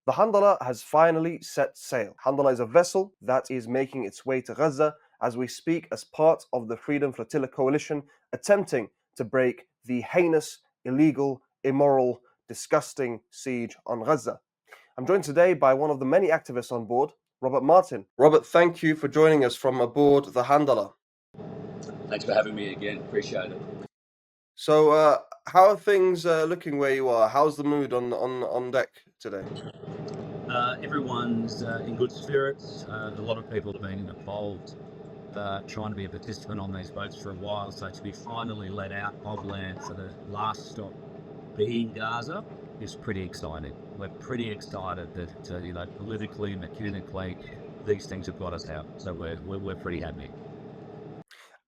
The Handala has finally set sail. Handala is a vessel that is making its way to Gaza as we speak as part of the Freedom Flotilla Coalition, attempting to break the heinous, illegal, immoral, disgusting siege on Gaza. I'm joined today by one of the many activists on board, Robert Martin. Robert, thank you for joining us from aboard the Handala. Thanks for having me again. Appreciate it. So, how are things looking where you are? How's the mood on deck today? Everyone's in good spirits. A lot of people have been involved, trying to be a participant on these boats for a while. So to be finally let out of land for the last stop being Gaza is pretty exciting. We're pretty excited that politically, mechanically, these things have got us out. So we're pretty happy.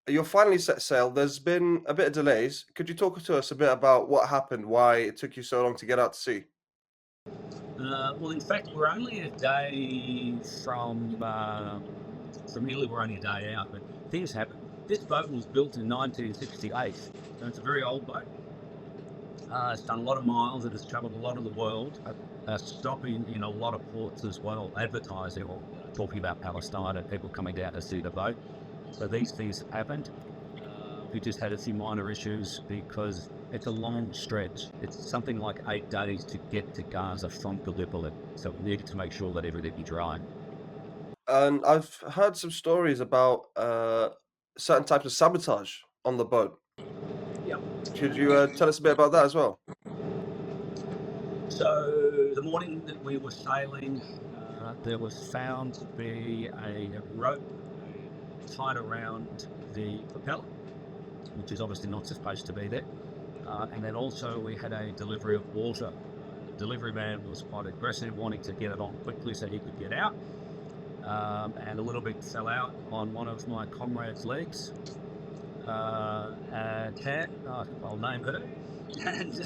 You're finally set sail. There's been a bit of delays. Could you talk to us a bit about what happened, why it took you so long to get out to sea? Well, in fact, we're only a day from Italy. We're only a day out, but things happen. This boat was built in 1968, so it's a very old boat. It's done a lot of miles. It has travelled a lot of the world, stopping in a lot of ports as well, advertising or talking about Palestine and people coming down to see the boat. So these things have happened. We just had a few minor issues because it's a long stretch. It's something like 8 days to get to Gaza from Gallipoli. So we needed to make sure that everything be dry. And I've heard some stories about certain types of sabotage on the boat. Yeah. Could you tell us a bit about that as well? So the morning that we were sailing, there was found to be a rope tied around the propeller, which is obviously not supposed to be there. And then also we had a delivery of water. The delivery man was quite aggressive, wanting to get it on quickly so he could get out. And a little bit fell out on one of my comrades' legs. Kat, I'll name her, and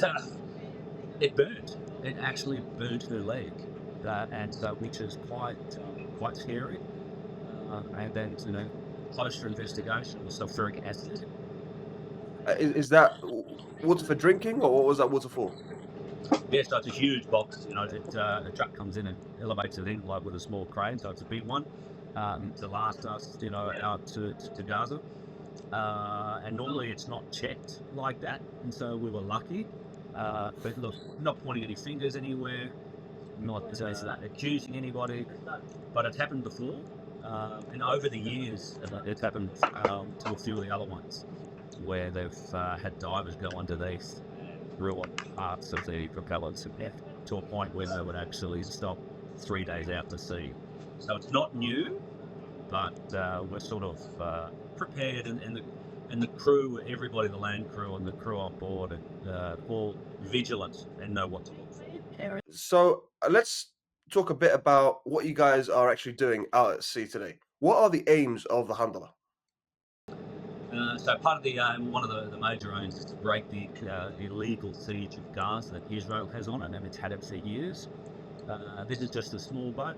it burnt. It actually burnt her leg, and so which is quite scary. And then closer investigation was sulfuric acid. Is that water for drinking, or what was that water for? Yes, so it's a huge box. The truck comes in and elevates it in like with a small crane, so it's a big one to last us, out to Gaza. And normally it's not checked like that, and so we were lucky. But look, not pointing any fingers anywhere, not accusing anybody, but it's happened before, and over the years it's happened to a few of the other ones where they've had divers go underneath, ruin parts of the propellers to a point where they would actually stop 3 days out to sea. So it's not new, but we're sort of prepared, and the crew, everybody, the land crew and the crew on board, are all vigilant and know what to look for. So let's talk a bit about what you guys are actually doing out at sea today. What are the aims of the Handala? So part of the one of the major aims is to break the illegal siege of Gaza that Israel has on it, and it's had it for years. This is just a small boat.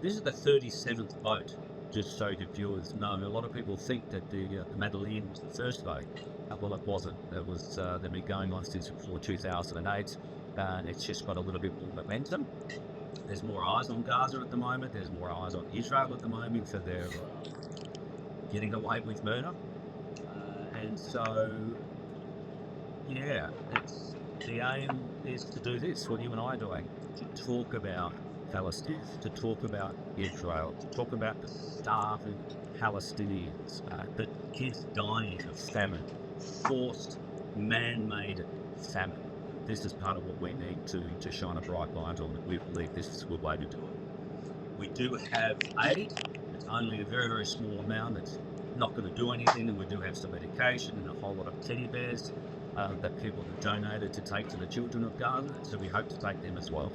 This is the 37th boat, just so your viewers know. A lot of people think that the Madeleine was the first boat. Well, it wasn't. They've been going on since before 2008, and it's just got a little bit more momentum. There's more eyes on Gaza at the moment. There's more eyes on Israel at the moment for their getting away with murder. And so, the aim is to do this, what you and I are doing, to talk about Palestine, to talk about Israel, to talk about the starving Palestinians, the kids dying of famine, forced, man-made famine. This is part of what we need to shine a bright light on. We believe this is the way to do it. We do have aid. It's only a very, very small amount. It's not going to do anything, and we do have some medication and a whole lot of teddy bears that people have donated to take to the children of Gaza, so we hope to take them as well.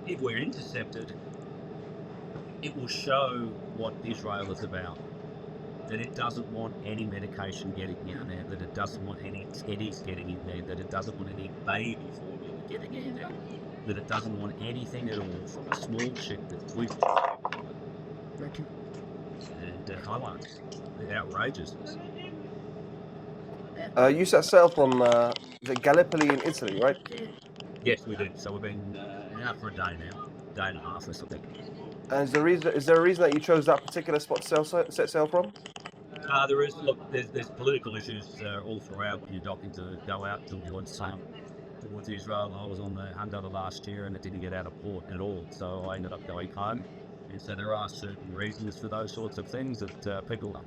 If we're intercepted, it will show what Israel is about, that it doesn't want any medication getting in there, that it doesn't want any teddies getting in there, that it doesn't want any baby formula getting in there, that it doesn't want anything at all from a small ship that's with and highlights the outrageousness. You set sail from Gallipoli in Italy, right? Yes, we did. So we've been out for a day now, day and a half or something. And is there a reason that you chose that particular spot to set sail from? There is, look, there's political issues all throughout. You're not to go out towards towards Israel. I was on the Handala last year and it didn't get out of port at all, so I ended up going home. And so there are certain reasons for those sorts of things that people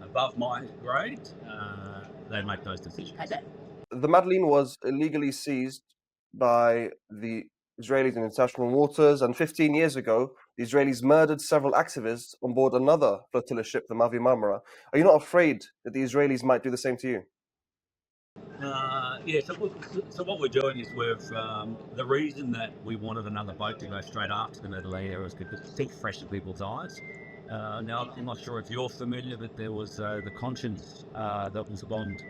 above my grade, they make those decisions. The Madeleine was illegally seized by the Israelis in international waters, and 15 years ago, the Israelis murdered several activists on board another flotilla ship, the Mavi Marmara. Are you not afraid that the Israelis might do the same to you? Yeah, so what we're doing is the reason that we wanted another boat to go straight after the Medellin was because it's fresh in people's eyes. Now, I'm not sure if you're familiar, but there was the Conscience that was bombed,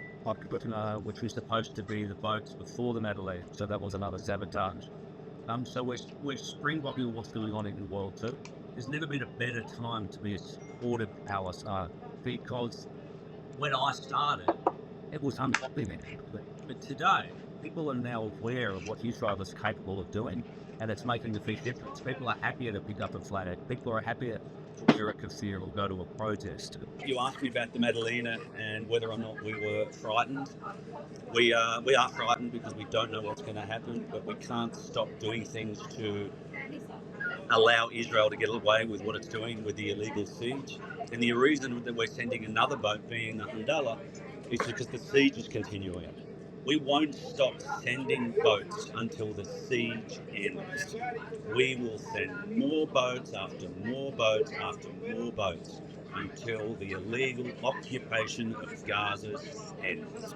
which was supposed to be the boats before the Medellin, so that was another sabotage. So we're springbocking what's going on in the world too. There's never been a better time to be a supportive LSR because when I started, it was undocumented. But today, people are now aware of what Israel is capable of doing, and it's making a big difference. People are happier to pick up a flag. People are happier to wear a kafir or go to a protest. You asked me about the Madalena and whether or not we were frightened. We are frightened because we don't know what's going to happen, but we can't stop doing things to allow Israel to get away with what it's doing with the illegal siege. And the reason that we're sending another boat, being the Handala, is because the siege is continuing. We won't stop sending boats until the siege ends. We will send more boats after more boats after more boats until the illegal occupation of Gaza ends.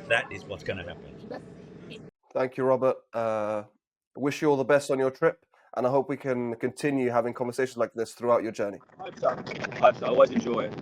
That is what's going to happen. Thank you, Robert. Wish you all the best on your trip, and I hope we can continue having conversations like this throughout your journey. I hope so. I always enjoy it.